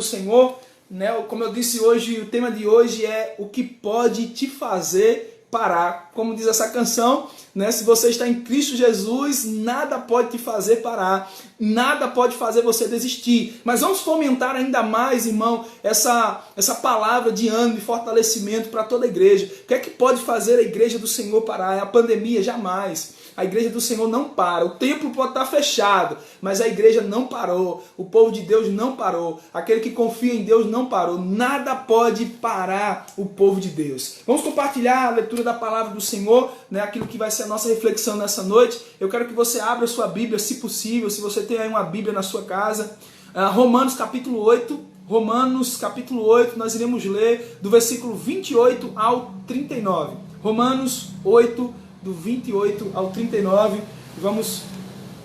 do Senhor, né? Como eu disse hoje, o tema de hoje é o que pode te fazer parar. Como diz essa canção, né? Se você está em Cristo Jesus, nada pode te fazer parar, nada pode fazer você desistir. Mas vamos fomentar ainda mais, irmão, essa palavra de ânimo e fortalecimento para toda a igreja. O que é que pode fazer a igreja do Senhor parar? É a pandemia? Jamais. A igreja do Senhor não para. O templo pode estar fechado, mas a igreja não parou. O povo de Deus não parou. Aquele que confia em Deus não parou. Nada pode parar o povo de Deus. Vamos compartilhar a leitura da palavra do Senhor, né? Aquilo que vai ser a nossa reflexão nessa noite. Eu quero que você abra a sua Bíblia, se possível, se você tem aí uma Bíblia na sua casa. Romanos capítulo 8. Romanos capítulo 8, nós iremos ler do versículo 28 ao 39. Romanos 8, do 28 ao 39, vamos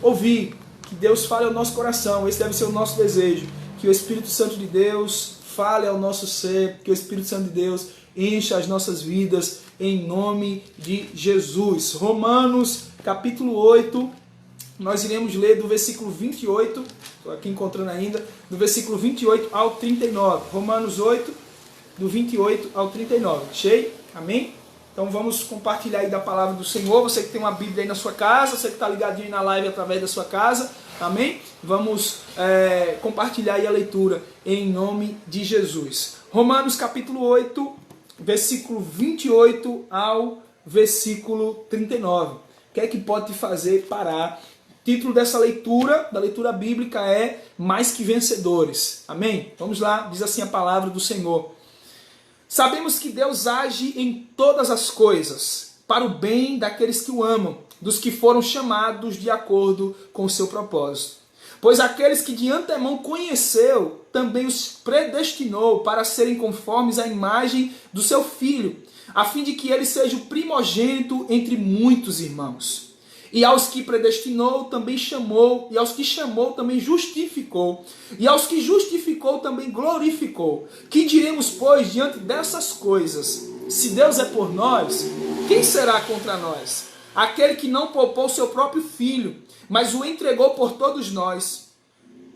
ouvir que Deus fale ao nosso coração. Esse deve ser o nosso desejo, que o Espírito Santo de Deus fale ao nosso ser, que o Espírito Santo de Deus encha as nossas vidas, em nome de Jesus. Romanos capítulo 8, nós iremos ler do versículo 28, estou aqui encontrando ainda, do versículo 28 ao 39. Romanos 8, do 28 ao 39. Cheio? Amém? Então vamos compartilhar aí da palavra do Senhor. Você que tem uma Bíblia aí na sua casa, você que está ligadinho aí na live através da sua casa, amém? Vamos compartilhar aí a leitura em nome de Jesus. Romanos capítulo 8, versículo 28 ao versículo 39. O que é que pode te fazer parar? O título dessa leitura, da leitura bíblica, é Mais que Vencedores. Amém? Vamos lá, diz assim a palavra do Senhor. Sabemos que Deus age em todas as coisas, para o bem daqueles que o amam, dos que foram chamados de acordo com o seu propósito. Pois aqueles que de antemão conheceu, também os predestinou para serem conformes à imagem do seu Filho, a fim de que ele seja o primogênito entre muitos irmãos. E aos que predestinou também chamou, e aos que chamou também justificou, e aos que justificou também glorificou. Que diremos, pois, diante dessas coisas? Se Deus é por nós, quem será contra nós? Aquele que não poupou seu próprio filho, mas o entregou por todos nós.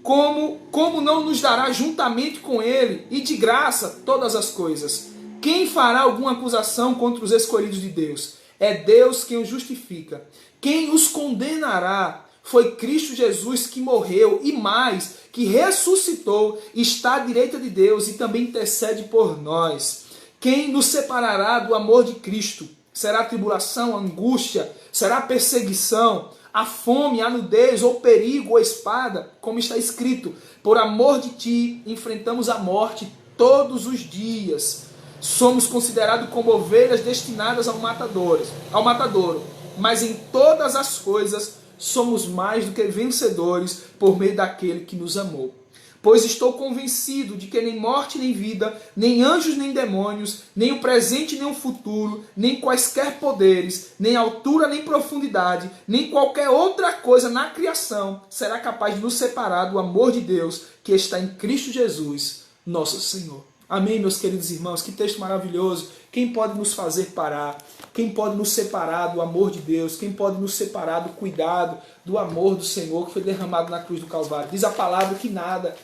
Como não nos dará juntamente com ele, e de graça, todas as coisas? Quem fará alguma acusação contra os escolhidos de Deus? É Deus quem os justifica. Quem os condenará? Foi Cristo Jesus que morreu e mais, que ressuscitou, está à direita de Deus e também intercede por nós. Quem nos separará do amor de Cristo? Será a tribulação, a angústia? Será a perseguição, a fome, a nudez, ou perigo, ou espada? Como está escrito, por amor de ti enfrentamos a morte todos os dias. Somos considerados como ovelhas destinadas ao matadouro. Mas em todas as coisas somos mais do que vencedores por meio daquele que nos amou. Pois estou convencido de que nem morte nem vida, nem anjos nem demônios, nem o presente nem o futuro, nem quaisquer poderes, nem altura nem profundidade, nem qualquer outra coisa na criação será capaz de nos separar do amor de Deus que está em Cristo Jesus, nosso Senhor. Amém, meus queridos irmãos, que texto maravilhoso. Quem pode nos fazer parar? Quem pode nos separar do amor de Deus? Quem pode nos separar do cuidado, do amor do Senhor que foi derramado na cruz do Calvário? Diz a palavra que nada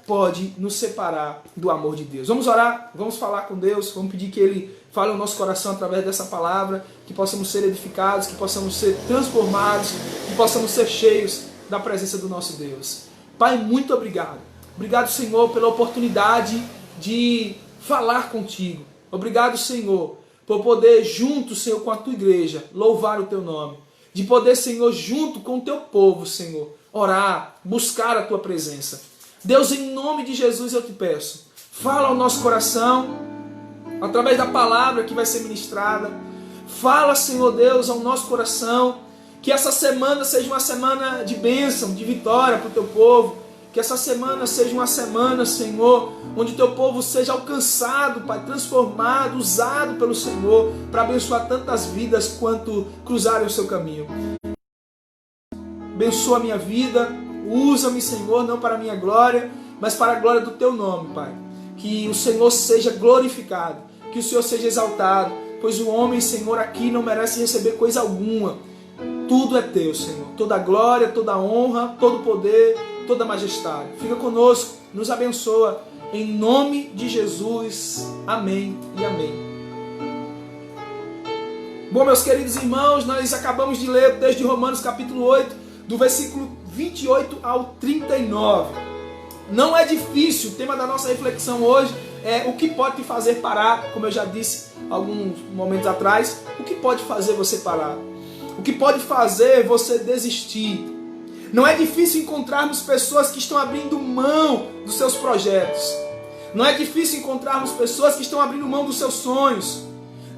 pode nos separar do amor de Deus. Vamos orar, vamos falar com Deus, vamos pedir que Ele fale ao nosso coração através dessa palavra, que possamos ser edificados, que possamos ser transformados, que possamos ser cheios da presença do nosso Deus. Pai, muito obrigado. Obrigado, Senhor, pela oportunidade de falar contigo. Obrigado, Senhor, por poder junto, Senhor, com a tua igreja, louvar o teu nome. De poder, Senhor, junto com o teu povo, Senhor, orar, buscar a tua presença. Deus, em nome de Jesus eu te peço, fala ao nosso coração, através da palavra que vai ser ministrada. Fala, Senhor Deus, ao nosso coração, que essa semana seja uma semana de bênção, de vitória para o teu povo. Que essa semana seja uma semana, Senhor, onde o teu povo seja alcançado, Pai, transformado, usado pelo Senhor para abençoar tantas vidas quanto cruzarem o seu caminho. Abençoa a minha vida, usa-me, Senhor, não para a minha glória, mas para a glória do teu nome, Pai. Que o Senhor seja glorificado, que o Senhor seja exaltado, pois o homem, Senhor, aqui não merece receber coisa alguma. Tudo é teu, Senhor. Toda glória, toda honra, todo poder, toda majestade. Fica conosco, nos abençoa. Em nome de Jesus. Amém e amém. Bom, meus queridos irmãos, nós acabamos de ler o texto de Romanos capítulo 8, do versículo 28 ao 39. Não é difícil, o tema da nossa reflexão hoje é o que pode te fazer parar, como eu já disse alguns momentos atrás, o que pode fazer você parar? O que pode fazer você desistir? Não é difícil encontrarmos pessoas que estão abrindo mão dos seus projetos. Não é difícil encontrarmos pessoas que estão abrindo mão dos seus sonhos.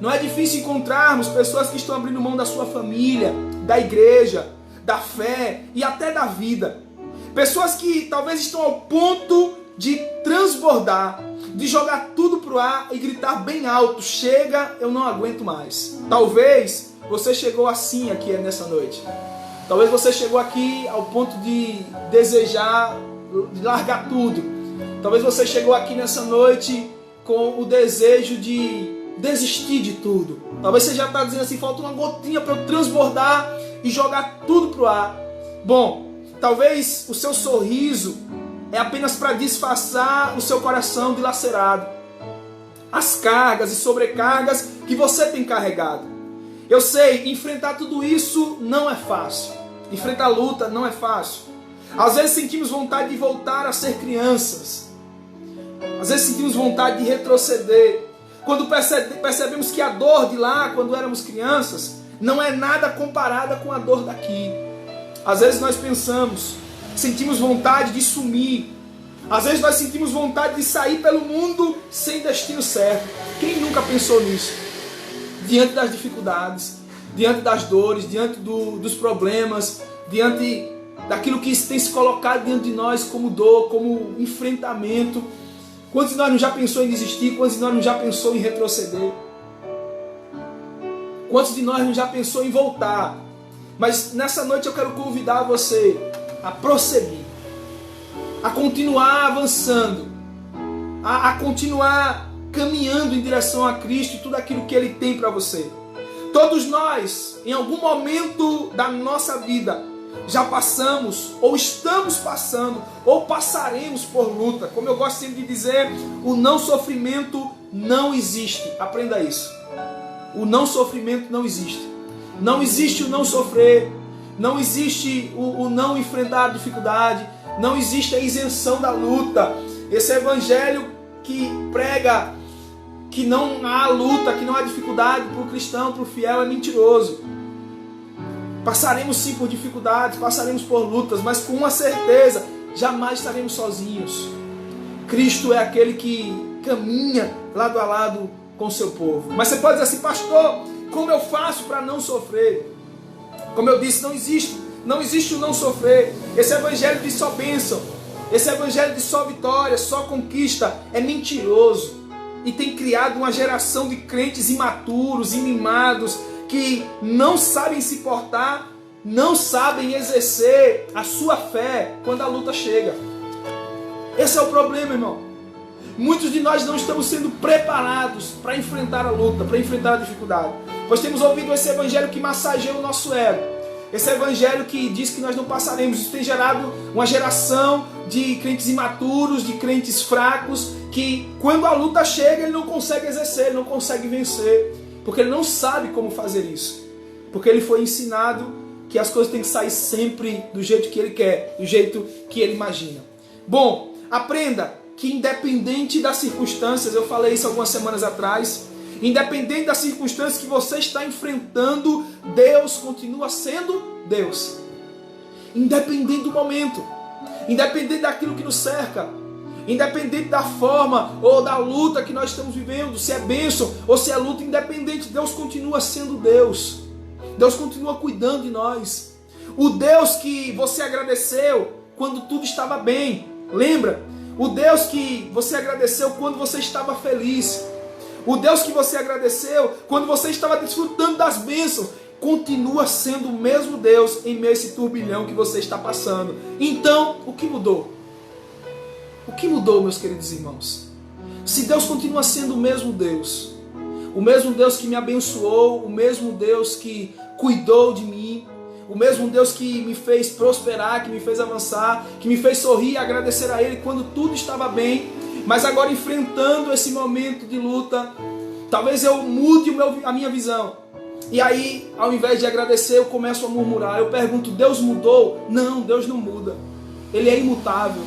Não é difícil encontrarmos pessoas que estão abrindo mão da sua família, da igreja, da fé e até da vida. Pessoas que talvez estão ao ponto de transbordar, de jogar tudo pro ar e gritar bem alto: chega, eu não aguento mais. Talvez você chegou assim aqui nessa noite. Talvez você chegou aqui ao ponto de desejar, de largar tudo. Talvez você chegou aqui nessa noite com o desejo de desistir de tudo. Talvez você já está dizendo assim: falta uma gotinha para eu transbordar e jogar tudo pro ar. Bom, talvez o seu sorriso é apenas para disfarçar o seu coração dilacerado, as cargas e sobrecargas que você tem carregado. Eu sei, enfrentar tudo isso não é fácil. Enfrentar a luta não é fácil. Às vezes sentimos vontade de voltar a ser crianças. Às vezes sentimos vontade de retroceder. Quando percebemos que a dor de lá, quando éramos crianças, não é nada comparada com a dor daqui. Às vezes nós pensamos, sentimos vontade de sumir. Às vezes nós sentimos vontade de sair pelo mundo sem destino certo. Quem nunca pensou nisso? Diante das dificuldades, diante das dores, diante dos problemas, diante daquilo que tem se colocado diante de nós como dor, como enfrentamento. Quantos de nós não já pensou em desistir? Quantos de nós não já pensou em retroceder? Quantos de nós não já pensou em voltar? Mas nessa noite eu quero convidar você a prosseguir, a continuar avançando, a continuar caminhando em direção a Cristo e tudo aquilo que Ele tem para você. Todos nós, em algum momento da nossa vida, já passamos, ou estamos passando, ou passaremos por luta. Como eu gosto sempre de dizer, o não sofrimento não existe. Aprenda isso. O não sofrimento não existe. Não existe o não sofrer, não existe o não enfrentar a dificuldade, não existe a isenção da luta. Esse evangelho que prega que não há luta, que não há dificuldade para o cristão, para o fiel, é mentiroso. Passaremos sim por dificuldades, passaremos por lutas, mas com uma certeza, jamais estaremos sozinhos. Cristo é aquele que caminha lado a lado com o seu povo. Mas você pode dizer assim: pastor, como eu faço para não sofrer? Como eu disse, não existe o não sofrer. Esse evangelho de só bênção, esse evangelho de só vitória, só conquista, é mentiroso. E tem criado uma geração de crentes imaturos, imimados, que não sabem se portar, não sabem exercer a sua fé quando a luta chega. Esse é o problema, irmão. Muitos de nós não estamos sendo preparados para enfrentar a luta, para enfrentar a dificuldade. Pois temos ouvido esse evangelho que massageia o nosso ego. Esse evangelho que diz que nós não passaremos. Isso tem gerado uma geração de crentes imaturos, de crentes fracos, que quando a luta chega ele não consegue exercer, ele não consegue vencer, porque ele não sabe como fazer isso. Porque ele foi ensinado que as coisas têm que sair sempre do jeito que ele quer, do jeito que ele imagina. Bom, aprenda que independente das circunstâncias, eu falei isso algumas semanas atrás, independente das circunstâncias que você está enfrentando, Deus continua sendo Deus. Independente do momento, independente daquilo que nos cerca, independente da forma ou da luta que nós estamos vivendo, se é bênção ou se é luta, independente, Deus continua sendo Deus. Deus continua cuidando de nós. O Deus que você agradeceu quando tudo estava bem, lembra? O Deus que você agradeceu quando você estava feliz. O Deus que você agradeceu quando você estava desfrutando das bênçãos, continua sendo o mesmo Deus em meio a esse turbilhão que você está passando. Então, o que mudou? O que mudou, meus queridos irmãos? Se Deus continua sendo o mesmo Deus que me abençoou, o mesmo Deus que cuidou de mim, o mesmo Deus que me fez prosperar, que me fez avançar, que me fez sorrir e agradecer a Ele quando tudo estava bem, mas agora enfrentando esse momento de luta, talvez eu mude a minha visão. E aí, ao invés de agradecer, eu começo a murmurar. Eu pergunto, Deus mudou? Não, Deus não muda. Ele é imutável.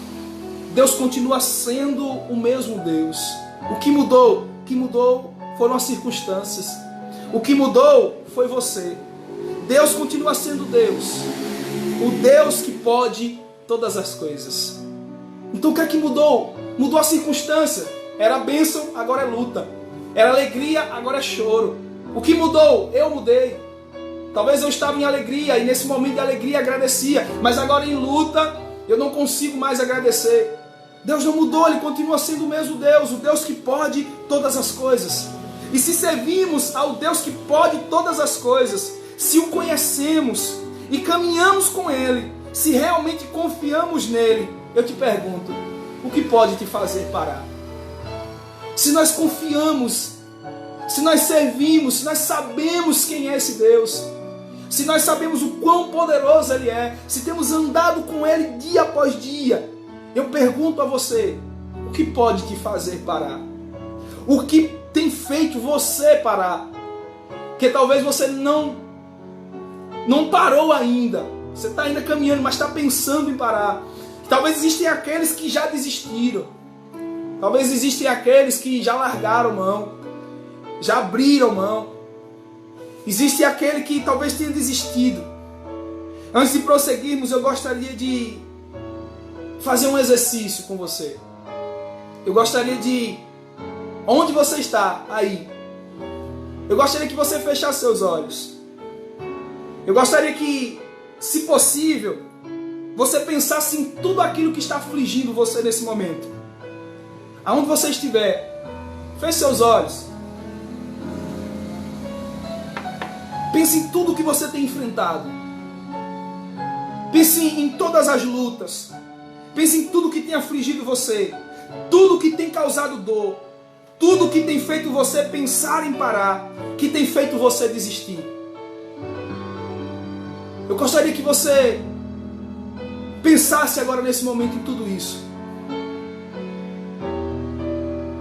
Deus continua sendo o mesmo Deus. O que mudou? O que mudou foram as circunstâncias. O que mudou foi você. Deus continua sendo Deus. O Deus que pode todas as coisas. Então o que é que mudou? Mudou a circunstância. Era bênção, agora é luta. Era alegria, agora é choro. O que mudou? Eu mudei. Talvez eu estava em alegria e nesse momento de alegria agradecia. Mas agora em luta eu não consigo mais agradecer. Deus não mudou, Ele continua sendo o mesmo Deus. O Deus que pode todas as coisas. E se servimos ao Deus que pode todas as coisas, se o conhecemos e caminhamos com Ele, se realmente confiamos nele, eu te pergunto, o que pode te fazer parar? Se nós confiamos, se nós servimos, se nós sabemos quem é esse Deus, se nós sabemos o quão poderoso Ele é, se temos andado com Ele dia após dia, eu pergunto a você, o que pode te fazer parar? O que tem feito você parar? Que talvez você não parou ainda, você está ainda caminhando, mas está pensando em parar. Talvez existem aqueles que já desistiram, talvez existem aqueles que já largaram mão, já abriram mão. Existe aquele que talvez tenha desistido. Antes de prosseguirmos, eu gostaria de fazer um exercício com você. Eu gostaria de, onde você está aí, eu gostaria que você fechasse seus olhos. Eu gostaria que, se possível, você pensasse em tudo aquilo que está afligindo você nesse momento. Aonde você estiver, feche seus olhos. Pense em tudo que você tem enfrentado. Pense em todas as lutas. Pense em tudo que tem afligido você. Tudo que tem causado dor. Tudo que tem feito você pensar em parar. Que tem feito você desistir. Eu gostaria que você pensasse agora nesse momento em tudo isso.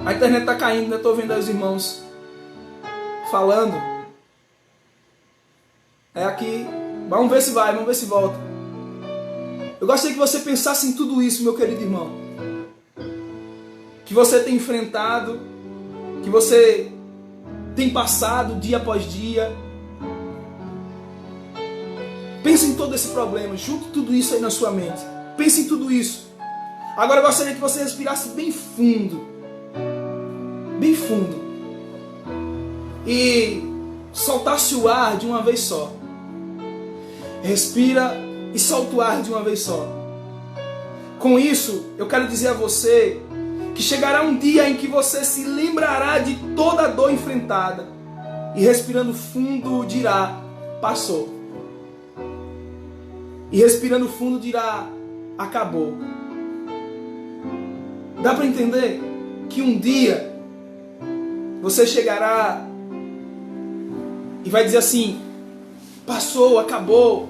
A internet está caindo, né? Estou vendo aí os irmãos falando. É aqui. Vamos ver se vai, vamos ver se volta. Eu gostaria que você pensasse em tudo isso, meu querido irmão. Que você tem enfrentado, que você tem passado dia após dia. Pense em todo esse problema, junte tudo isso aí na sua mente. Pense em tudo isso. Agora eu gostaria que você respirasse bem fundo. Bem fundo. E soltasse o ar de uma vez só. Respira e solta o ar de uma vez só. Com isso, eu quero dizer a você que chegará um dia em que você se lembrará de toda a dor enfrentada e respirando fundo dirá, passou. E respirando fundo dirá, acabou. Dá para entender que um dia você chegará e vai dizer assim, passou, acabou.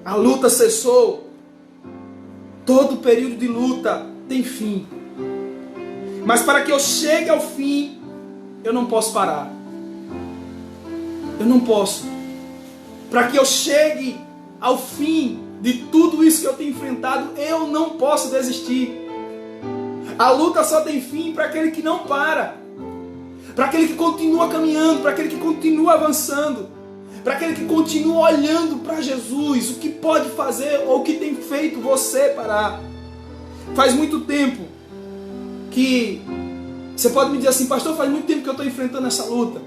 A luta cessou. Todo período de luta tem fim. Mas para que eu chegue ao fim, eu não posso parar. Eu não posso. Para que eu chegue ao fim de tudo isso que eu tenho enfrentado, eu não posso desistir. A luta só tem fim para aquele que não para. Para aquele que continua caminhando, para aquele que continua avançando, para aquele que continua olhando para Jesus, o que pode fazer ou o que tem feito você parar. Faz muito tempo que você pode me dizer assim, pastor, faz muito tempo que eu estou enfrentando essa luta.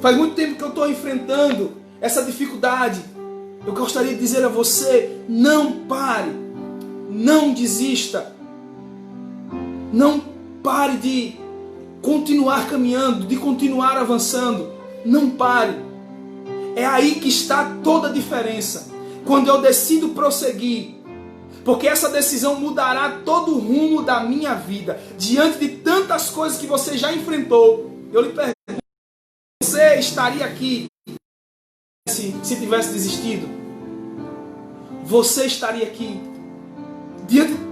Faz muito tempo que eu estou enfrentando essa dificuldade. Eu gostaria de dizer a você, não pare, não desista, não pare de continuar caminhando, de continuar avançando, não pare. É aí que está toda a diferença. Quando eu decido prosseguir, porque essa decisão mudará todo o rumo da minha vida. Diante de tantas coisas que você já enfrentou, eu lhe pergunto, você estaria aqui se tivesse desistido? Você estaria aqui, diante de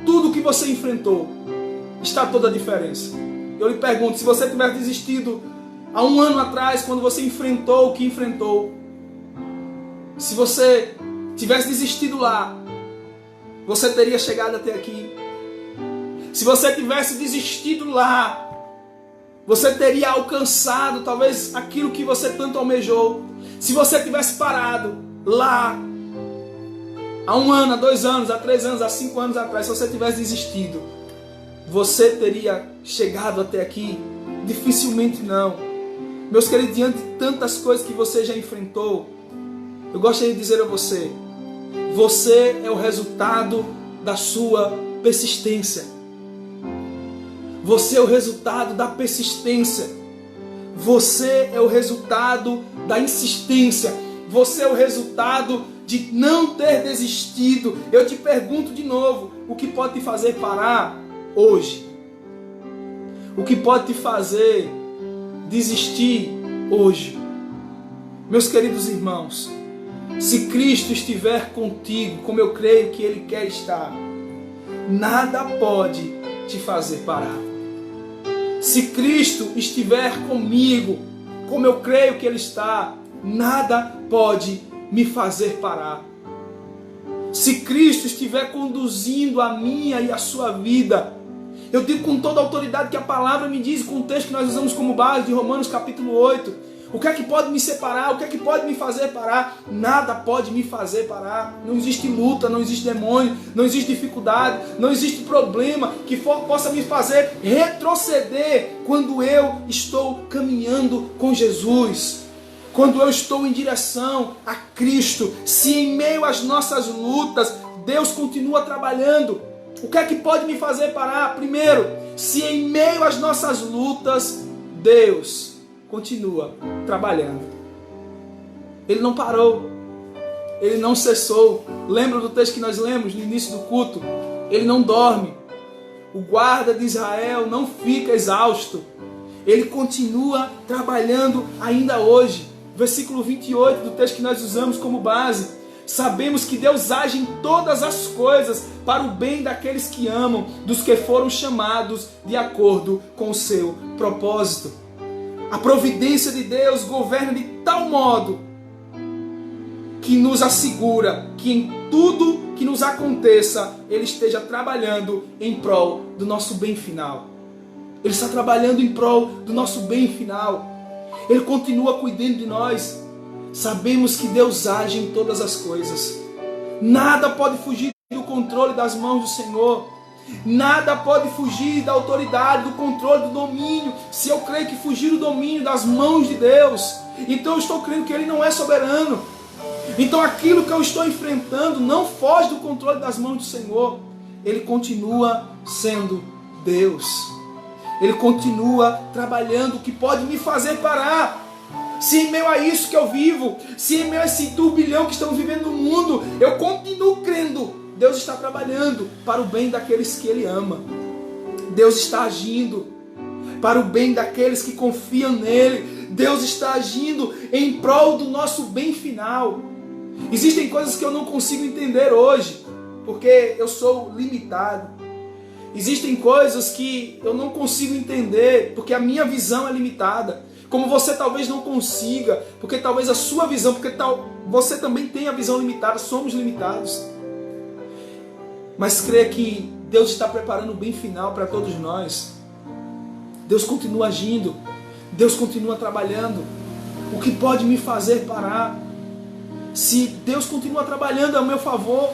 tudo que você enfrentou, está toda a diferença. Eu lhe pergunto, se você tivesse desistido há um ano atrás, quando você enfrentou o que enfrentou, se você tivesse desistido lá, você teria chegado até aqui? Se você tivesse desistido lá, você teria alcançado talvez aquilo que você tanto almejou. Se você tivesse parado lá, há um ano, há 2 anos, há 3 anos, há 5 anos atrás, se você tivesse desistido, você teria chegado até aqui? Dificilmente não. Meus queridos, diante de tantas coisas que você já enfrentou, eu gostaria de dizer a você, você é o resultado da sua persistência. Você é o resultado da persistência. Você é o resultado da insistência. Você é o resultado de não ter desistido. Eu te pergunto de novo, o que pode te fazer parar hoje? O que pode te fazer desistir hoje? Meus queridos irmãos, se Cristo estiver contigo, como eu creio que Ele quer estar, nada pode te fazer parar. Se Cristo estiver comigo, como eu creio que Ele está, nada pode me fazer parar. Se Cristo estiver conduzindo a minha e a sua vida, eu digo com toda a autoridade que a palavra me diz, com o texto que nós usamos como base de Romanos capítulo 8, o que é que pode me separar? O que é que pode me fazer parar? Nada pode me fazer parar. Não existe luta, não existe demônio, não existe dificuldade, não existe problema que possa me fazer retroceder quando eu estou caminhando com Jesus. Quando eu estou em direção a Cristo. Se em meio às nossas lutas, Deus continua trabalhando, o que é que pode me fazer parar? Primeiro, se em meio às nossas lutas, Deus continua trabalhando. Ele não parou. Ele não cessou. Lembra do texto que nós lemos no início do culto? Ele não dorme. O guarda de Israel não fica exausto. Ele continua trabalhando ainda hoje. Versículo 28 do texto que nós usamos como base. Sabemos que Deus age em todas as coisas para o bem daqueles que amam, dos que foram chamados de acordo com o seu propósito. A providência de Deus governa de tal modo que nos assegura que em tudo que nos aconteça, Ele esteja trabalhando em prol do nosso bem final. Ele está trabalhando em prol do nosso bem final. Ele continua cuidando de nós. Sabemos que Deus age em todas as coisas. Nada pode fugir do controle das mãos do Senhor. Nada pode fugir da autoridade, do controle, do domínio. Se eu creio que fugir do domínio das mãos de Deus, então eu estou crendo que Ele não é soberano. Então aquilo que eu estou enfrentando não foge do controle das mãos do Senhor. Ele continua sendo Deus. Ele continua trabalhando, o que pode me fazer parar. Se em meio a isso que eu vivo, se em meio a esse turbilhão que estamos vivendo no mundo, eu continuo crendo, Deus está trabalhando para o bem daqueles que Ele ama. Deus está agindo para o bem daqueles que confiam nele. Deus está agindo em prol do nosso bem final. Existem coisas que eu não consigo entender hoje, porque eu sou limitado. Existem coisas que eu não consigo entender, porque a minha visão é limitada. Como você talvez não consiga, porque talvez a sua visão, porque você também tem a visão limitada, somos limitados. Mas creia que Deus está preparando o bem final para todos nós. Deus continua agindo, Deus continua trabalhando. O que pode me fazer parar? Se Deus continua trabalhando ao meu favor,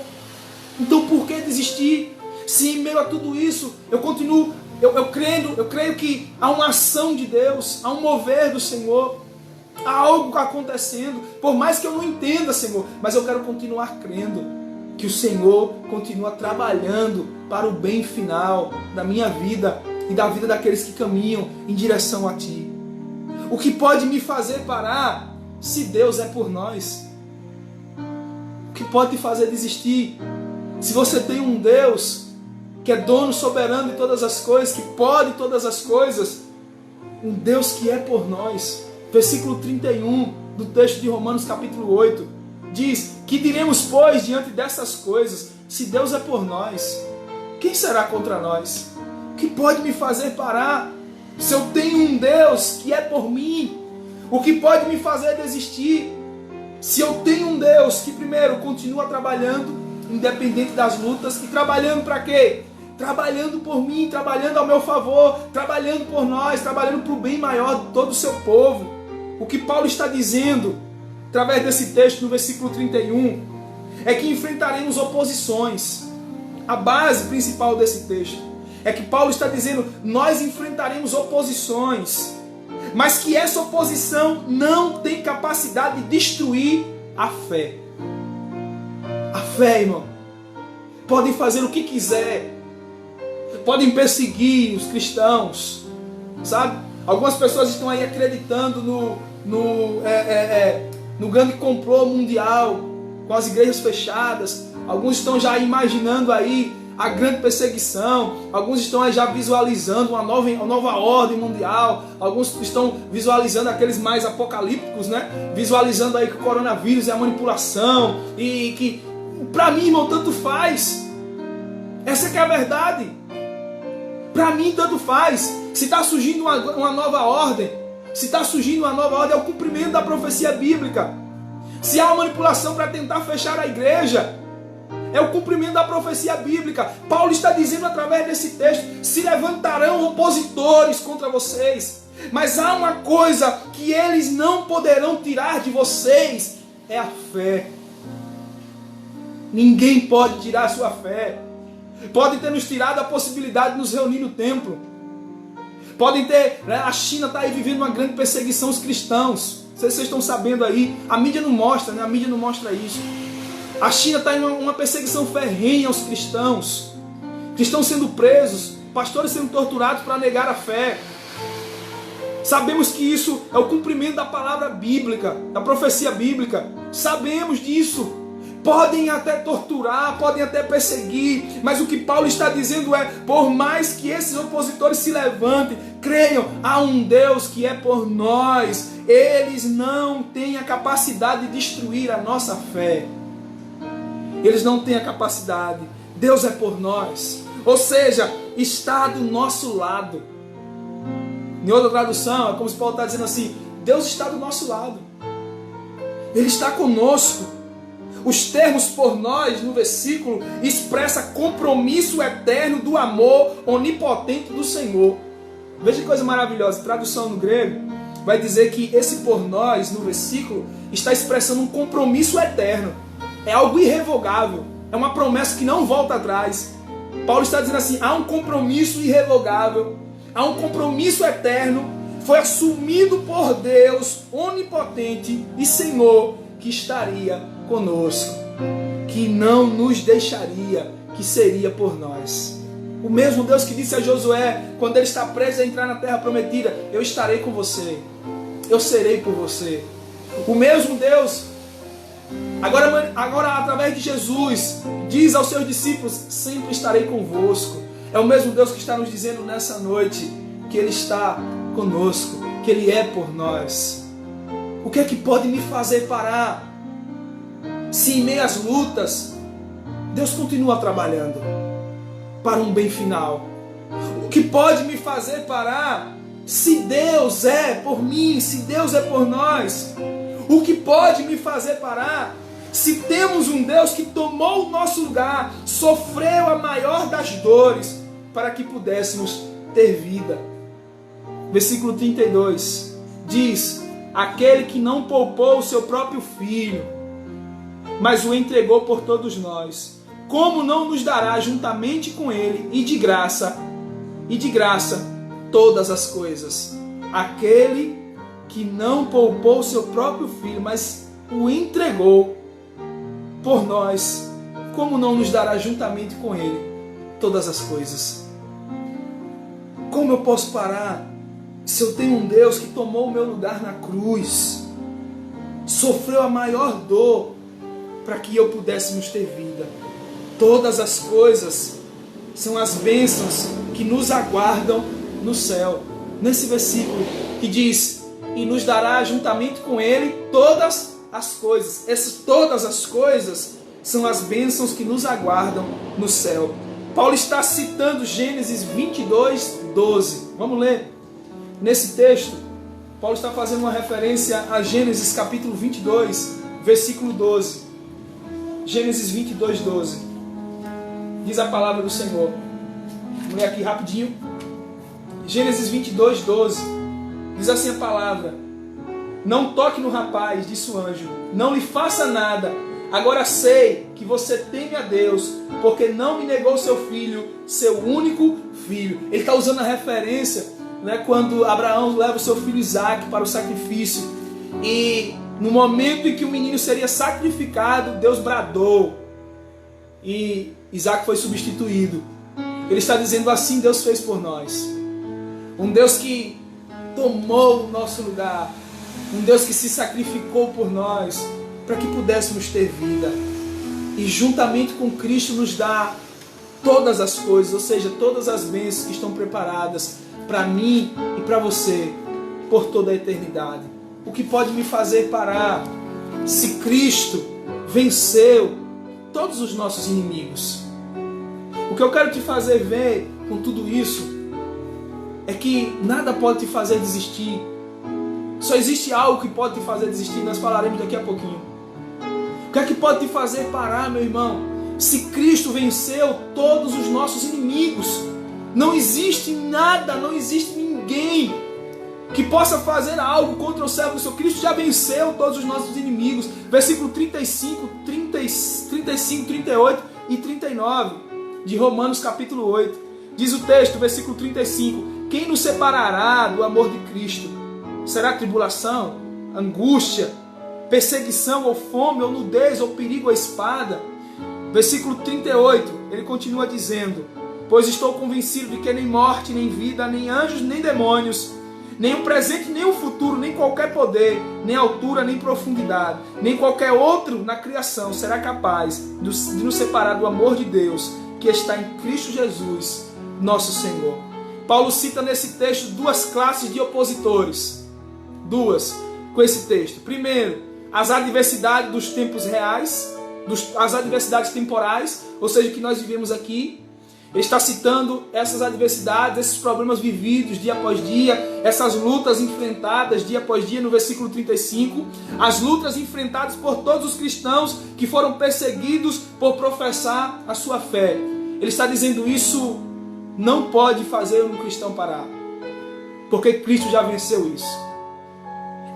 então por que desistir? Se em meio a tudo isso eu continuo, eu creio que há uma ação de Deus, há um mover do Senhor, há algo acontecendo, por mais que eu não entenda, Senhor, mas eu quero continuar crendo que o Senhor continua trabalhando para o bem final da minha vida e da vida daqueles que caminham em direção a Ti. O que pode me fazer parar se Deus é por nós? O que pode te fazer desistir? Se você tem um Deus que é dono soberano de todas as coisas, que pode todas as coisas, um Deus que é por nós. Versículo 31, do texto de Romanos capítulo 8. Diz: que diremos, pois, diante dessas coisas? Se Deus é por nós, quem será contra nós? O que pode me fazer parar? Se eu tenho um Deus que é por mim, o que pode me fazer desistir? Se eu tenho um Deus que primeiro continua trabalhando, independente das lutas, e trabalhando para quê? Trabalhando por mim, trabalhando ao meu favor, trabalhando por nós, trabalhando para o bem maior de todo o seu povo. O que Paulo está dizendo, através desse texto, no versículo 31, é que enfrentaremos oposições. A base principal desse texto é que Paulo está dizendo: nós enfrentaremos oposições, mas que essa oposição não tem capacidade de destruir a fé. A fé, irmão. Podem fazer o que quiser, podem perseguir os cristãos, sabe? Algumas pessoas estão aí acreditando no grande complô mundial, com as igrejas fechadas. Alguns estão já imaginando aí a grande perseguição. Alguns estão aí já visualizando uma nova ordem mundial. Alguns estão visualizando aqueles mais apocalípticos, né? Visualizando aí que o coronavírus é a manipulação. E que, para mim, irmão, tanto faz. Essa que é a verdade. Para mim, tanto faz. Se está surgindo uma nova ordem, se está surgindo uma nova ordem, é o cumprimento da profecia bíblica. Se há uma manipulação para tentar fechar a igreja, é o cumprimento da profecia bíblica. Paulo está dizendo através desse texto: se levantarão opositores contra vocês, mas há uma coisa que eles não poderão tirar de vocês, é a fé. Ninguém pode tirar a sua fé. Podem ter nos tirado a possibilidade de nos reunir no templo. Podem ter, né, a China está aí vivendo uma grande perseguição aos cristãos. Vocês estão sabendo aí, a mídia não mostra, né? A mídia não mostra isso. A China está em uma perseguição ferrenha aos cristãos. Cristãos sendo presos, pastores sendo torturados para negar a fé. Sabemos que isso é o cumprimento da palavra bíblica, da profecia bíblica. Sabemos disso. Podem até torturar, podem até perseguir, mas o que Paulo está dizendo é: por mais que esses opositores se levantem, creiam, há um Deus que é por nós. Eles não têm a capacidade de destruir a nossa fé. Eles não têm a capacidade. Deus é por nós. Ou seja, está do nosso lado. Em outra tradução, é como se Paulo está dizendo assim: Deus está do nosso lado. Ele está conosco. Os termos por nós, no versículo, expressa compromisso eterno do amor onipotente do Senhor. Veja que coisa maravilhosa. A tradução no grego vai dizer que esse por nós, no versículo, está expressando um compromisso eterno. É algo irrevogável. É uma promessa que não volta atrás. Paulo está dizendo assim: há um compromisso irrevogável. Há um compromisso eterno. Foi assumido por Deus, onipotente e Senhor, que estaria conosco, que não nos deixaria, que seria por nós. O mesmo Deus que disse a Josué, quando ele está prestes a entrar na terra prometida: eu estarei com você, eu serei por você. O mesmo Deus, agora através de Jesus, diz aos seus discípulos: sempre estarei convosco. É o mesmo Deus que está nos dizendo nessa noite que Ele está conosco, que Ele é por nós. O que é que pode me fazer parar? Se em meio às lutas, Deus continua trabalhando para um bem final. O que pode me fazer parar? Se Deus é por mim, se Deus é por nós. O que pode me fazer parar? Se temos um Deus que tomou o nosso lugar, sofreu a maior das dores, para que pudéssemos ter vida. Versículo 32 diz: aquele que não poupou o seu próprio filho, mas o entregou por todos nós, como não nos dará juntamente com ele e de graça todas as coisas? Aquele que não poupou o seu próprio filho, mas o entregou por nós, como não nos dará juntamente com ele todas as coisas? Como eu posso parar se eu tenho um Deus que tomou o meu lugar na cruz, sofreu a maior dor para que eu pudéssemos ter vida? Todas as coisas são as bênçãos que nos aguardam no céu. Nesse versículo que diz e nos dará juntamente com Ele todas as coisas. Essas todas as coisas são as bênçãos que nos aguardam no céu. Paulo está citando Gênesis 22, 12. Vamos ler. Nesse texto, Paulo está fazendo uma referência a Gênesis capítulo 22, versículo 12. Gênesis 22, 12. Diz a palavra do Senhor. Vamos ler aqui rapidinho. Gênesis 22, 12. Diz assim a palavra: não toque no rapaz, disse o anjo, não lhe faça nada. Agora sei que você teme a Deus, porque não me negou seu filho, seu único filho. Ele está usando a referência, né, quando Abraão leva o seu filho Isaac para o sacrifício. E no momento em que o menino seria sacrificado, Deus bradou. E Isaac foi substituído. Ele está dizendo assim: Deus fez por nós. Um Deus que tomou o nosso lugar. Um Deus que se sacrificou por nós, para que pudéssemos ter vida. E juntamente com Cristo nos dá todas as coisas, ou seja, todas as bênçãos que estão preparadas para mim e para você por toda a eternidade. O que pode me fazer parar se Cristo venceu todos os nossos inimigos? O que eu quero te fazer ver com tudo isso é que nada pode te fazer desistir. Só existe algo que pode te fazer desistir. Nós falaremos daqui a pouquinho. O que é que pode te fazer parar, meu irmão? Se Cristo venceu todos os nossos inimigos, não existe nada, não existe ninguém que possa fazer algo contra o servo do seu Cristo. Já venceu todos os nossos inimigos. Versículo 35, 38 e 39 de Romanos capítulo 8. Diz o texto, versículo 35: quem nos separará do amor de Cristo? Será tribulação, angústia, perseguição, ou fome, ou nudez, ou perigo, ou espada? Versículo 38, ele continua dizendo: pois estou convencido de que nem morte, nem vida, nem anjos, nem demônios, nem o presente, nem o futuro, nem qualquer poder, nem altura, nem profundidade, nem qualquer outro na criação será capaz de nos separar do amor de Deus que está em Cristo Jesus, nosso Senhor. Paulo cita nesse texto duas classes de opositores. Duas, com esse texto. Primeiro, as adversidades dos tempos reais, as adversidades temporais, ou seja, que nós vivemos aqui. Ele está citando essas adversidades, esses problemas vividos dia após dia, essas lutas enfrentadas dia após dia, no versículo 35. As lutas enfrentadas por todos os cristãos que foram perseguidos por professar a sua fé. Ele está dizendo: isso não pode fazer um cristão parar, porque Cristo já venceu isso.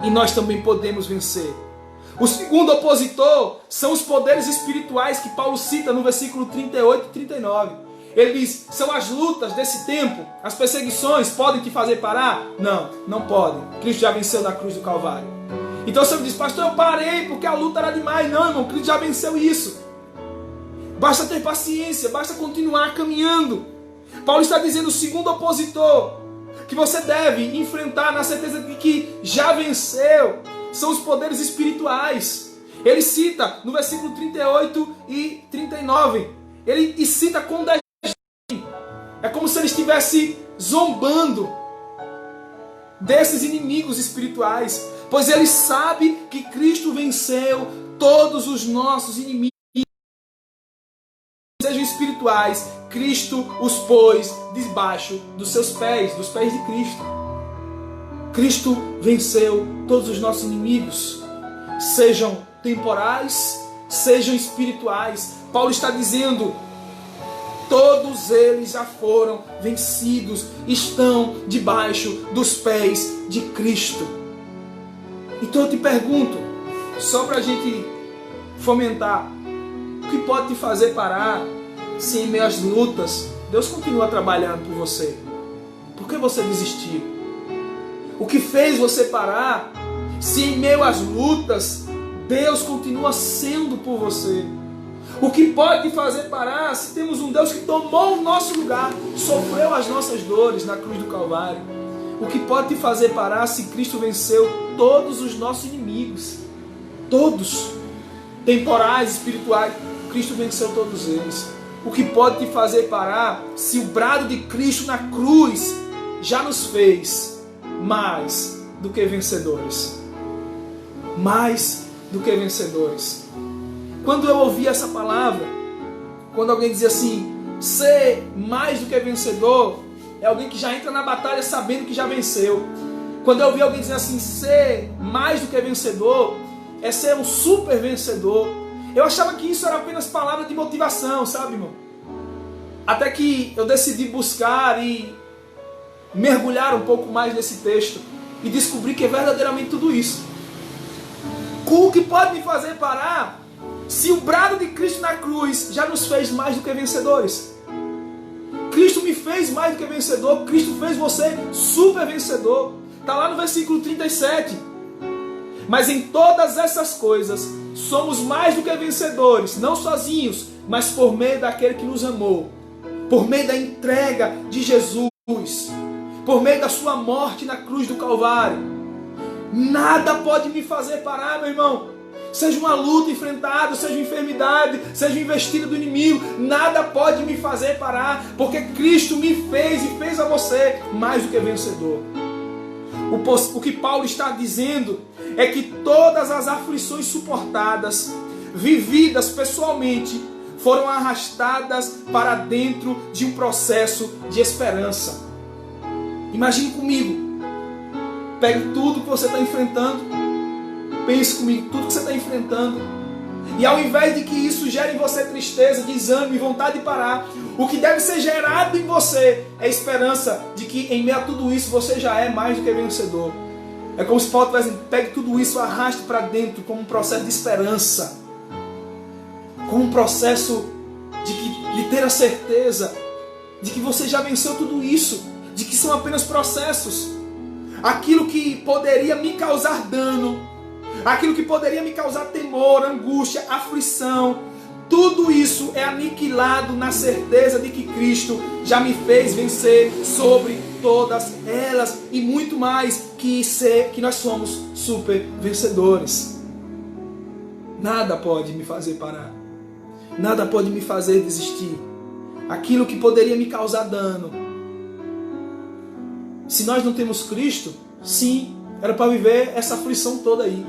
E nós também podemos vencer. O segundo opositor são os poderes espirituais que Paulo cita no versículo 38 e 39. Ele diz: são as lutas desse tempo, as perseguições podem te fazer parar? Não, não podem. Cristo já venceu na cruz do Calvário. Então você me diz: pastor, eu parei porque a luta era demais. Não, irmão, Cristo já venceu isso. Basta ter paciência, basta continuar caminhando. Paulo está dizendo: o segundo opositor que você deve enfrentar na certeza de que já venceu são os poderes espirituais. Ele cita no versículo 38 e 39. Ele cita com desdém. É como se ele estivesse zombando desses inimigos espirituais, pois ele sabe que Cristo venceu todos os nossos inimigos. Sejam espirituais, Cristo os pôs debaixo dos seus pés, dos pés de Cristo. Cristo venceu todos os nossos inimigos, sejam temporais, sejam espirituais. Paulo está dizendo: todos eles já foram vencidos, estão debaixo dos pés de Cristo. Então eu te pergunto, só para a gente fomentar, o que pode te fazer parar se em meio às lutas Deus continua trabalhando por você? Por que você desistiu? O que fez você parar se em meio às lutas Deus continua sendo por você? O que pode te fazer parar se temos um Deus que tomou o nosso lugar, sofreu as nossas dores na cruz do Calvário? O que pode te fazer parar se Cristo venceu todos os nossos inimigos? Todos, temporais, espirituais, Cristo venceu todos eles. O que pode te fazer parar se o brado de Cristo na cruz já nos fez mais do que vencedores. Mais do que vencedores. Quando eu ouvi essa palavra, quando alguém dizia assim, ser mais do que vencedor, é alguém que já entra na batalha sabendo que já venceu. Quando eu ouvi alguém dizer assim, ser mais do que vencedor, é ser um super vencedor. Eu achava que isso era apenas palavra de motivação, sabe, irmão? Até que eu decidi buscar e mergulhar um pouco mais nesse texto e descobri que é verdadeiramente tudo isso. O que pode me fazer parar se o brado de Cristo na cruz já nos fez mais do que vencedores? Cristo me fez mais do que vencedor, Cristo fez você super vencedor. Está lá no versículo 37. Mas em todas essas coisas somos mais do que vencedores, não sozinhos, mas por meio daquele que nos amou, por meio da entrega de Jesus, por meio da sua morte na cruz do Calvário. Nada pode me fazer parar, meu irmão. Seja uma luta enfrentada, seja uma enfermidade, seja uma investida do inimigo, nada pode me fazer parar, porque Cristo me fez e fez a você mais do que vencedor. O que Paulo está dizendo é que todas as aflições suportadas, vividas pessoalmente, foram arrastadas para dentro de um processo de esperança. Imagine comigo. Pegue tudo que você está enfrentando. Pense comigo, tudo que você está enfrentando. E ao invés de que isso gere em você tristeza, desânimo, vontade de parar, o que deve ser gerado em você é a esperança de que em meio a tudo isso você já é mais do que vencedor. É como se Paulo estivesse dizendo, pegue tudo isso, arraste para dentro como um processo de esperança. Como um processo de ter a certeza de que você já venceu tudo isso. De que são apenas processos. Aquilo que poderia me causar dano, aquilo que poderia me causar temor, angústia, aflição, tudo isso é aniquilado na certeza de que Cristo já me fez vencer sobre todas elas e muito mais que nós somos super vencedores. Nada pode me fazer parar. Nada pode me fazer desistir. Aquilo que poderia me causar dano. Se nós não temos Cristo, sim, era para viver essa aflição toda aí.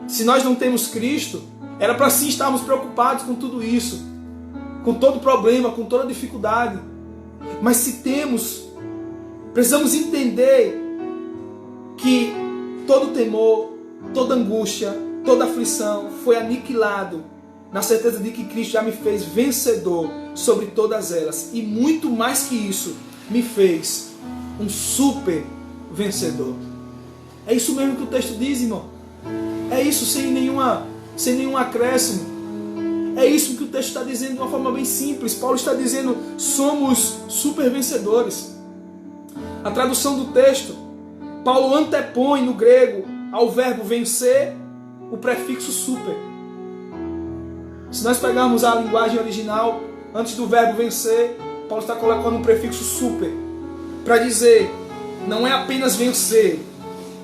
Se nós não temos Cristo, era para sim estarmos preocupados com tudo isso, com todo problema, com toda dificuldade. Mas se temos, precisamos entender que todo temor, toda angústia, toda aflição foi aniquilado na certeza de que Cristo já me fez vencedor sobre todas elas. E muito mais que isso, me fez um super vencedor. É isso mesmo que o texto diz, irmão. É isso sem nenhum acréscimo. É isso que o texto está dizendo de uma forma bem simples. Paulo está dizendo, somos super vencedores. A tradução do texto, Paulo antepõe no grego ao verbo vencer o prefixo super. Se nós pegarmos a linguagem original, antes do verbo vencer, Paulo está colocando um prefixo super, para dizer, não é apenas vencer,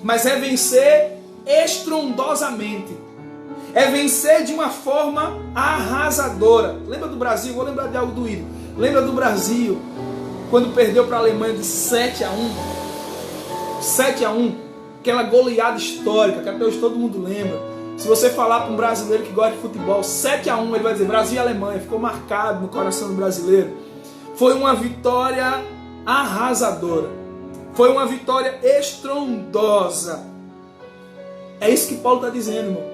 mas é vencer estrondosamente. É vencer de uma forma arrasadora. Lembra do Brasil? Vou lembrar de algo doído. Lembra do Brasil, quando perdeu para a Alemanha de 7-1? 7-1, aquela goleada histórica, que até hoje todo mundo lembra. Se você falar para um brasileiro que gosta de futebol, 7-1, ele vai dizer Brasil e Alemanha. Ficou marcado no coração do brasileiro. Foi uma vitória arrasadora. Foi uma vitória estrondosa. É isso que Paulo está dizendo, irmão.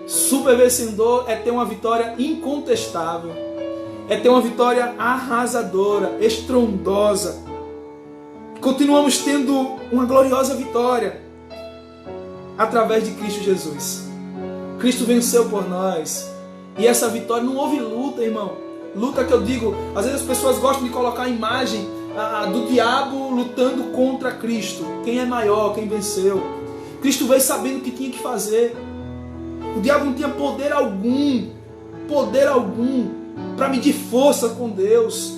Super vencedor é ter uma vitória incontestável. É ter uma vitória arrasadora, estrondosa. Continuamos tendo uma gloriosa vitória através de Cristo Jesus. Cristo venceu por nós. E essa vitória, não houve luta, irmão. Luta que eu digo, às vezes as pessoas gostam de colocar a imagem do diabo lutando contra Cristo. Quem é maior, quem venceu. Cristo veio sabendo o que tinha que fazer. O diabo não tinha poder algum para medir força com Deus.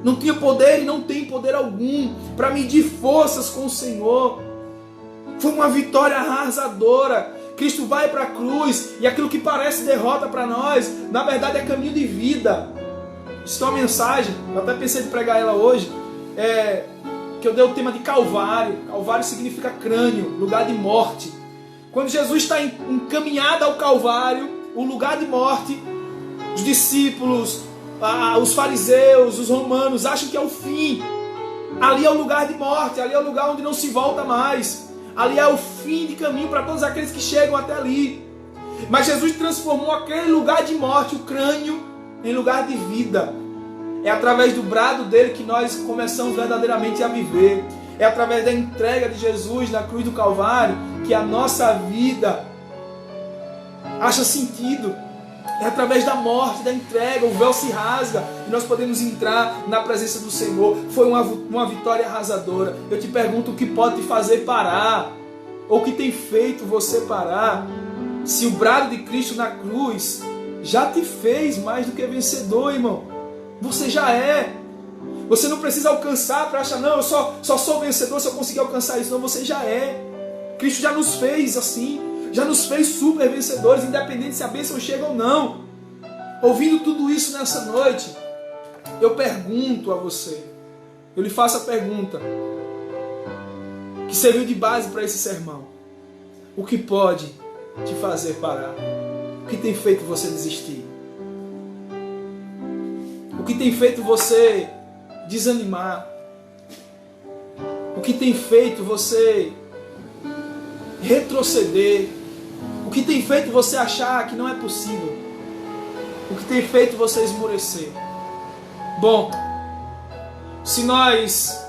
Não tinha poder e não tem poder algum para medir forças com o Senhor. Foi uma vitória arrasadora. Cristo vai para a cruz e aquilo que parece derrota para nós, na verdade é caminho de vida. Isso é uma mensagem, eu até pensei em pregar ela hoje. que eu dei o tema de Calvário. Calvário significa crânio, lugar de morte. Quando Jesus está encaminhado ao Calvário, o lugar de morte, os discípulos, os fariseus, os romanos acham que é o fim. Ali é o lugar de morte, ali é o lugar onde não se volta mais. Ali é o fim de caminho para todos aqueles que chegam até ali. Mas Jesus transformou aquele lugar de morte, o crânio, em lugar de vida. É através do brado dele que nós começamos verdadeiramente a viver. É através da entrega de Jesus na cruz do Calvário que a nossa vida acha sentido. É através da morte, da entrega, o véu se rasga e nós podemos entrar na presença do Senhor. Foi uma vitória arrasadora. Eu te pergunto, o que pode te fazer parar? Ou o que tem feito você parar? Se o brado de Cristo na cruz já te fez mais do que vencedor, irmão. Você já é. Você não precisa alcançar para achar, não, eu só sou vencedor se eu conseguir alcançar isso. Não, você já é. Cristo já nos fez assim. Já nos fez super vencedores, independente se a bênção chega ou não. Ouvindo tudo isso nessa noite, eu pergunto a você, eu lhe faço a pergunta que serviu de base para esse sermão. O que pode te fazer parar? O que tem feito você desistir? O que tem feito você desanimar? O que tem feito você retroceder? O que tem feito você achar que não é possível? O que tem feito você esmorecer? Bom, se nós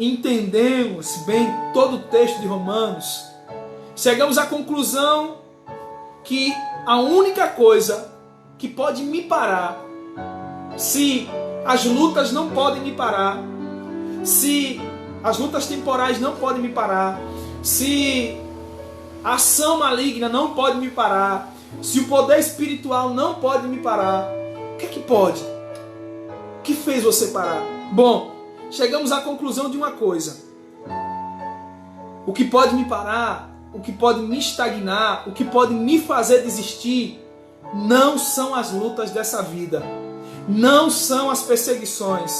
entendemos bem todo o texto de Romanos, chegamos à conclusão que a única coisa que pode me parar, se as lutas não podem me parar, se as lutas temporais não podem me parar, se a ação maligna não pode me parar, se o poder espiritual não pode me parar, o que é que pode? O que fez você parar? Bom, chegamos à conclusão de uma coisa. O que pode me parar, o que pode me estagnar, o que pode me fazer desistir, não são as lutas dessa vida, não são as perseguições,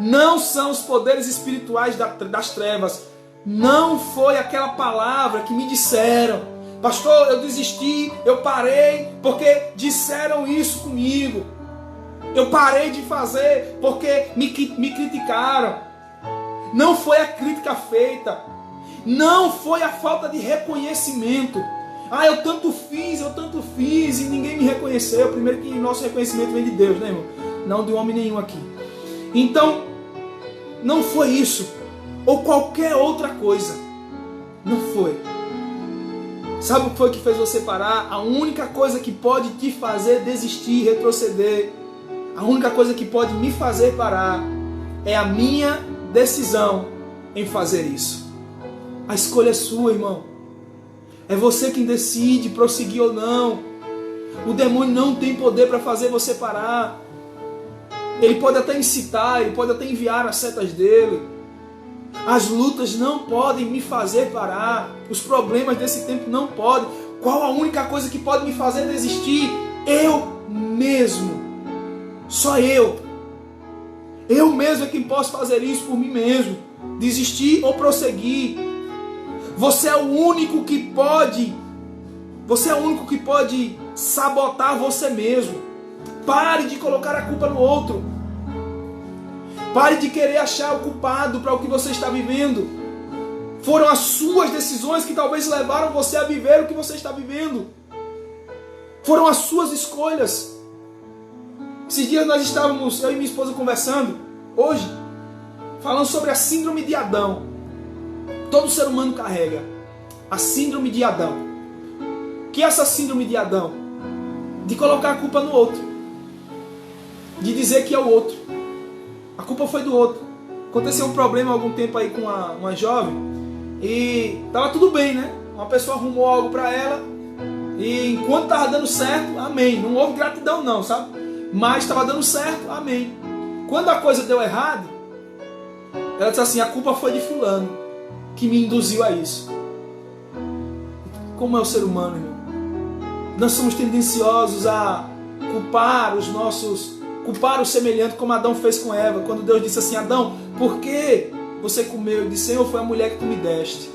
não são os poderes espirituais das trevas. Não foi aquela palavra que me disseram, pastor, eu desisti, eu parei porque disseram isso comigo. Eu parei de fazer porque me criticaram. Não foi a crítica feita. Não foi a falta de reconhecimento. Ah, eu tanto fiz e ninguém me reconheceu. Primeiro que nosso reconhecimento vem de Deus, né, irmão? Não de homem nenhum aqui. Então, não foi isso. Ou qualquer outra coisa. Não foi. Sabe o que foi que fez você parar? A única coisa que pode te fazer desistir, retroceder, a única coisa que pode me fazer parar é a minha decisão em fazer isso. A escolha é sua, irmão. É você quem decide prosseguir ou não. O demônio não tem poder para fazer você parar. Ele pode até incitar, ele pode até enviar as setas dele. As lutas não podem me fazer parar. Os problemas desse tempo não podem. Qual a única coisa que pode me fazer desistir? Eu mesmo. Só eu. Eu mesmo é quem posso fazer isso por mim mesmo. Desistir ou prosseguir. Você é o único que pode. Você é o único que pode sabotar você mesmo. Pare de colocar a culpa no outro. Pare de querer achar o culpado para o que você está vivendo. Foram as suas decisões que talvez levaram você a viver o que você está vivendo. Foram as suas escolhas. Esses dias nós estávamos, eu e minha esposa, conversando, hoje, falando sobre a síndrome de Adão. Todo ser humano carrega a síndrome de Adão. O que é essa síndrome de Adão? De colocar a culpa no outro. De dizer que é o outro. A culpa foi do outro. Aconteceu um problema há algum tempo aí com uma jovem e estava tudo bem, né? Uma pessoa arrumou algo para ela e enquanto estava dando certo, amém. Não houve gratidão não, sabe? Mas estava dando certo, amém. Quando a coisa deu errado, ela disse assim, a culpa foi de fulano que me induziu a isso. Como é o ser humano, irmão? Nós somos tendenciosos a culpar o semelhante, como Adão fez com Eva, quando Deus disse assim, Adão, por que você comeu e disse, Senhor, foi a mulher que tu me deste.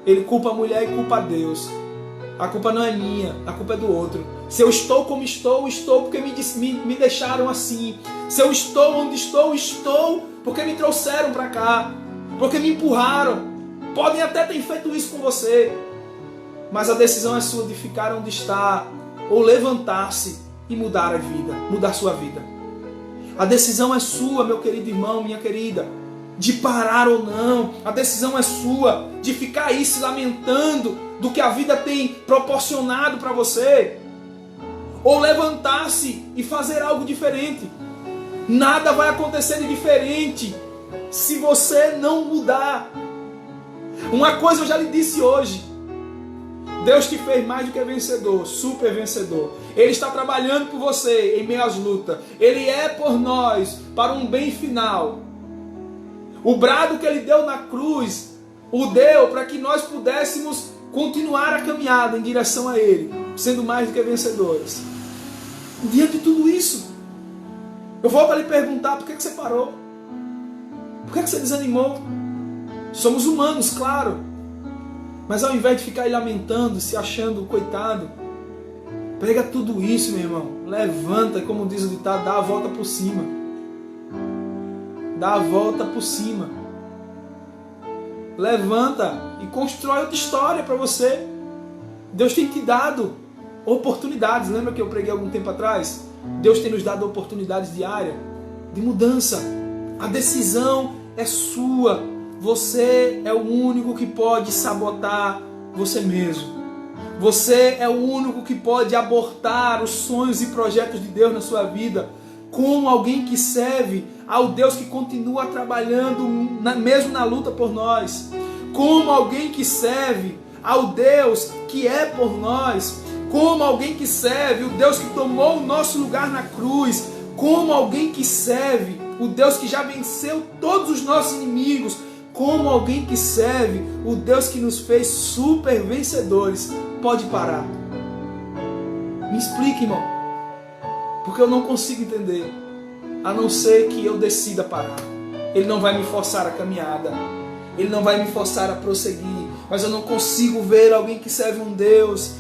Ele culpa a mulher e culpa a Deus. A culpa não é minha, a culpa é do outro. Se eu estou como estou, estou porque me deixaram assim. Se eu estou onde estou, estou porque me trouxeram para cá. Porque me empurraram. Podem até ter feito isso com você. Mas a decisão é sua de ficar onde está. Ou levantar-se e mudar a vida. Mudar sua vida. A decisão é sua, meu querido irmão, minha querida. De parar ou não. A decisão é sua. De ficar aí se lamentando do que a vida tem proporcionado para você. Ou levantar-se e fazer algo diferente. Nada vai acontecer de diferente se você não mudar. Uma coisa eu já lhe disse hoje. Deus te fez mais do que vencedor, super vencedor. Ele está trabalhando por você em meio às lutas. Ele é por nós para um bem final. O brado que Ele deu na cruz, o deu para que nós pudéssemos continuar a caminhada em direção a Ele, sendo mais do que vencedores. Diante de tudo isso, eu volto a lhe perguntar, por que você parou? Por que você desanimou? Somos humanos, claro. Mas ao invés de ficar aí lamentando, se achando coitado, pega tudo isso, meu irmão. Levanta, como diz o ditado, dá a volta por cima. Dá a volta por cima. Levanta e constrói outra história para você. Deus tem te dado oportunidades. Lembra que eu preguei algum tempo atrás? Deus tem nos dado oportunidades diárias de mudança. A decisão é sua. Você é o único que pode sabotar você mesmo. Você é o único que pode abortar os sonhos e projetos de Deus na sua vida. Como alguém que serve ao Deus que continua trabalhando mesmo na luta por nós. Como alguém que serve ao Deus que é por nós. Como alguém que serve o Deus que tomou o nosso lugar na cruz. Como alguém que serve o Deus que já venceu todos os nossos inimigos. Como alguém que serve o Deus que nos fez super vencedores. Pode parar. Me explique, irmão. Porque eu não consigo entender. A não ser que eu decida parar. Ele não vai me forçar a caminhada. Ele não vai me forçar a prosseguir. Mas eu não consigo ver alguém que serve um Deus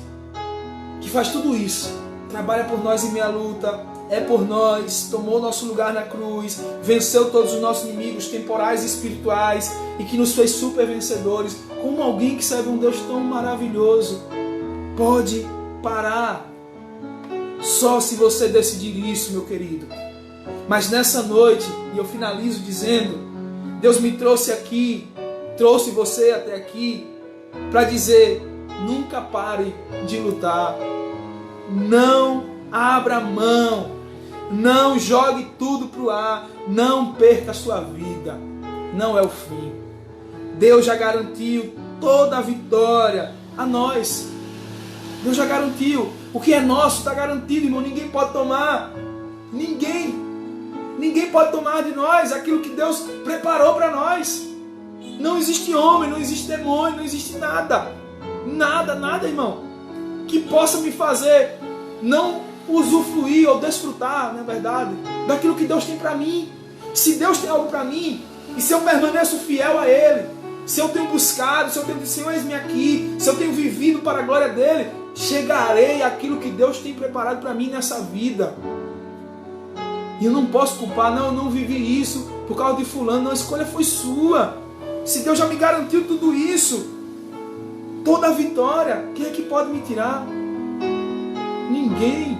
que faz tudo isso. Trabalha por nós em meia luta. É por nós. Tomou nosso lugar na cruz. Venceu todos os nossos inimigos temporais e espirituais. E que nos fez super vencedores. Como alguém que serve um Deus tão maravilhoso pode parar? Só se você decidir isso, meu querido. Mas nessa noite, e eu finalizo dizendo, Deus me trouxe aqui, trouxe você até aqui, para dizer, nunca pare de lutar. Não abra mão. Não jogue tudo para o ar. Não perca a sua vida. Não é o fim. Deus já garantiu toda a vitória a nós. Deus já garantiu. O que é nosso está garantido, irmão. Ninguém pode tomar. Ninguém pode tomar de nós aquilo que Deus preparou para nós. Não existe homem, não existe demônio, não existe nada. Nada, irmão, que possa me fazer não usufruir ou desfrutar, na verdade, daquilo que Deus tem para mim. Se Deus tem algo para mim, e se eu permaneço fiel a Ele, se eu tenho buscado, se eu tenho dito, Senhor, eis-me aqui, se eu tenho vivido para a glória dEle, chegarei àquilo que Deus tem preparado para mim nessa vida. E eu não posso culpar, não, eu não vivi isso por causa de fulano, não, a escolha foi sua. Se Deus já me garantiu tudo isso, toda a vitória, quem é que pode me tirar? Ninguém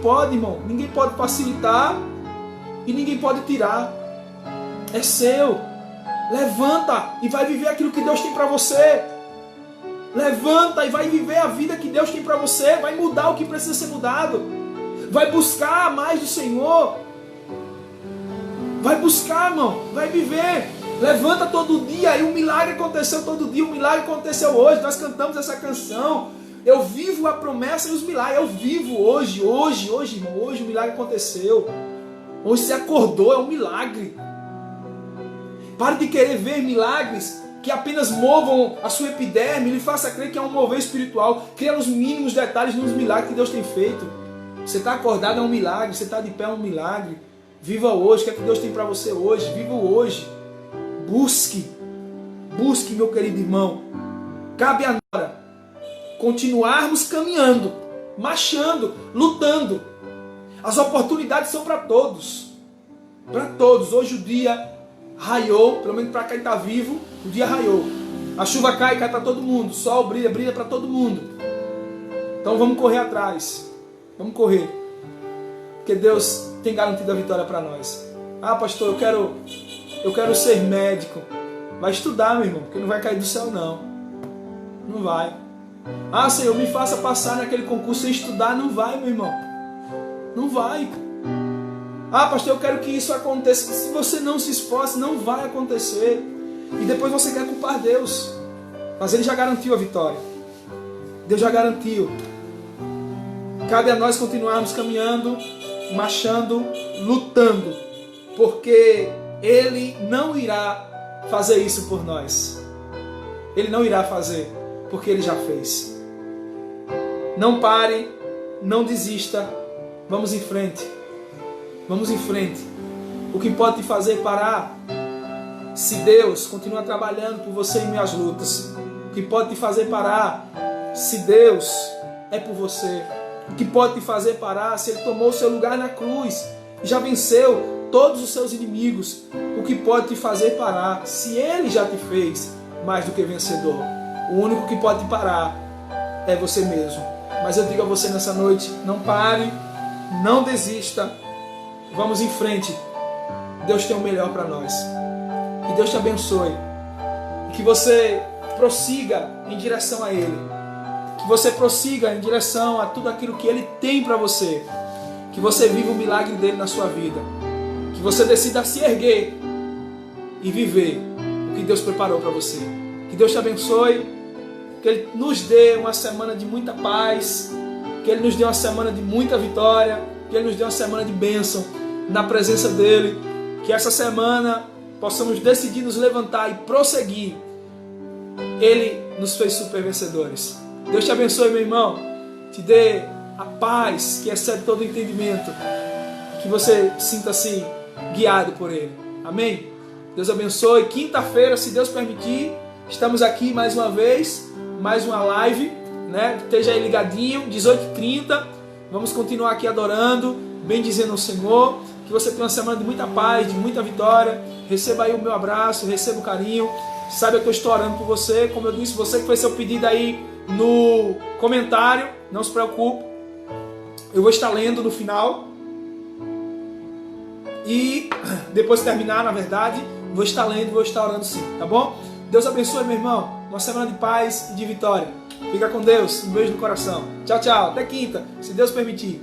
pode, irmão. Ninguém pode facilitar e ninguém pode tirar. É seu. Levanta e vai viver aquilo que Deus tem para você. Levanta e vai viver a vida que Deus tem para você. Vai mudar o que precisa ser mudado. Vai buscar mais do Senhor. Vai buscar, irmão. Vai viver. Levanta todo dia. E o milagre aconteceu todo dia. O milagre aconteceu hoje. Nós cantamos essa canção. Eu vivo a promessa e os milagres. Eu vivo hoje, irmão. Hoje o milagre aconteceu. Hoje você acordou. É um milagre. Pare de querer ver milagres que apenas movam a sua epiderme e lhe faça crer que é um mover espiritual. Cria nos mínimos detalhes nos milagres que Deus tem feito. Você está acordado é um milagre. Você está de pé é um milagre. Viva hoje. O que é que Deus tem para você hoje? Viva o hoje. Busque, meu querido irmão. Cabe agora continuarmos caminhando, marchando, lutando. As oportunidades são para todos. Para todos. Hoje o dia raiou, pelo menos para quem está vivo, o dia raiou. A chuva cai para todo mundo. O sol brilha para todo mundo. Então vamos correr atrás. Vamos correr. Porque Deus tem garantido a vitória para nós. Ah, pastor, eu quero ser médico. Vai estudar, meu irmão, porque não vai cair do céu, não. Não vai. Ah, Senhor, me faça passar naquele concurso sem estudar. Não vai, meu irmão. Não vai. Ah, pastor, eu quero que isso aconteça. Se você não se esforça, não vai acontecer. E depois você quer culpar Deus. Mas Ele já garantiu a vitória. Deus já garantiu. Cabe a nós continuarmos caminhando, marchando, lutando. Porque Ele não irá fazer isso por nós. Ele não irá fazer, porque Ele já fez. Não pare, não desista. Vamos em frente. Vamos em frente. O que pode te fazer parar? Se Deus continua trabalhando por você em minhas lutas. O que pode te fazer parar? Se Deus é por você. O que pode te fazer parar? Se Ele tomou o seu lugar na cruz e já venceu todos os seus inimigos. O que pode te fazer parar? Se Ele já te fez mais do que vencedor. O único que pode te parar é você mesmo. Mas eu digo a você nessa noite, não pare, não desista. Vamos em frente. Deus tem o melhor para nós. Que Deus te abençoe. E que você prossiga em direção a Ele. Que você prossiga em direção a tudo aquilo que Ele tem para você. Que você viva o milagre dele na sua vida. Que você decida se erguer e viver o que Deus preparou para você. Que Deus te abençoe. Que Ele nos dê uma semana de muita paz. Que Ele nos dê uma semana de muita vitória. Que Ele nos dê uma semana de bênção na presença dEle. Que essa semana possamos decidir nos levantar e prosseguir. Ele nos fez super vencedores. Deus te abençoe, meu irmão. Te dê a paz que excede todo entendimento. Que você sinta-se guiado por Ele. Amém? Deus abençoe. Quinta-feira, se Deus permitir, estamos aqui mais uma vez. Mais uma live, né? Esteja aí ligadinho, 18h30. Vamos continuar aqui adorando, bendizendo o Senhor. Que você tenha uma semana de muita paz, de muita vitória. Receba aí o meu abraço, receba o carinho. Saiba que eu estou orando por você. Como eu disse, você que fez seu pedido aí no comentário, não se preocupe. Eu vou estar lendo no final. E depois que terminar, na verdade, vou estar lendo, vou estar orando sim, tá bom? Deus abençoe, meu irmão. Uma semana de paz e de vitória. Fica com Deus. Um beijo no coração. Tchau, tchau. Até quinta, se Deus permitir.